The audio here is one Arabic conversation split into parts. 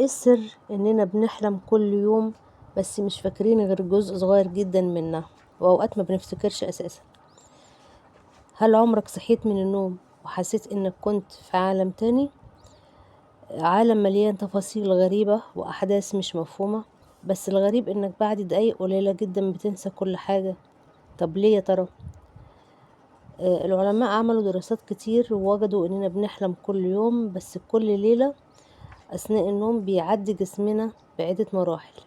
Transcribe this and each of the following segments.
ايه السر اننا بنحلم كل يوم بس مش فاكرين غير جزء صغير جدا منها، واوقات ما بنفتكرش اساسا؟ هل عمرك صحيت من النوم وحسيت انك كنت في عالم تاني، عالم مليان تفاصيل غريبة واحداث مش مفهومة؟ بس الغريب انك بعد دقايق قليلة جدا بتنسى كل حاجة. طب ليه يا ترى؟ العلماء عملوا دراسات كتير ووجدوا اننا بنحلم كل يوم، بس كل ليلة اثناء النوم بيعدي جسمنا بعدة مراحل،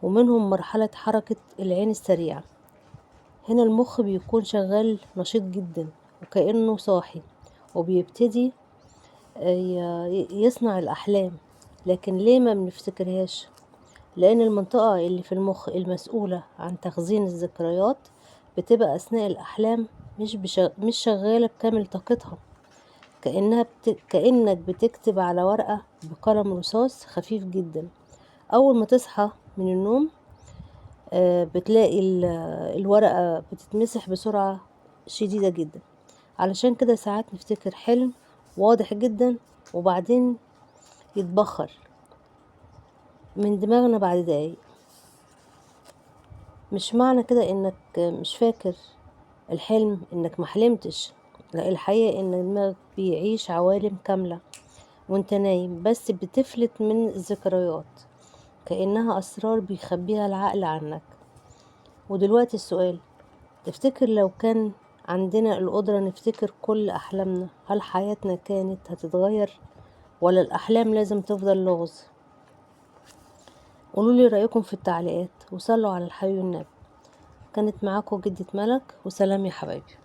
ومنهم مرحلة حركة العين السريعة. هنا المخ بيكون شغال نشيط جدا وكأنه صاحي، وبيبتدي يصنع الأحلام. لكن ليه ما بنفتكرهاش؟ لأن المنطقة اللي في المخ المسؤولة عن تخزين الذكريات بتبقى أثناء الأحلام مش شغالة بكامل طاقتها، كأنك بتكتب على ورقة بقلم رصاص خفيف جدا. أول ما تصحى من النوم بتلاقي الورقة بتتمسح بسرعة شديدة جدا. علشان كده ساعات نفتكر حلم واضح جدا وبعدين يتبخر من دماغنا بعد دقايق. مش معنى كده انك مش فاكر الحلم انك محلمتش، لا، الحقيقة ان دماغك بيعيش عوالم كاملة وانت نايم، بس بتفلت من الذكريات كأنها أسرار بيخبيها العقل عنك. ودلوقتي السؤال، تفتكر لو كان عندنا القدرة نفتكر كل أحلامنا، هل حياتنا كانت هتتغير ولا الأحلام لازم تفضل لغز؟ قولولي رأيكم في التعليقات وصلوا على الحبيب النبي. كانت معاكم جدة ملك، وسلام يا حبايبي.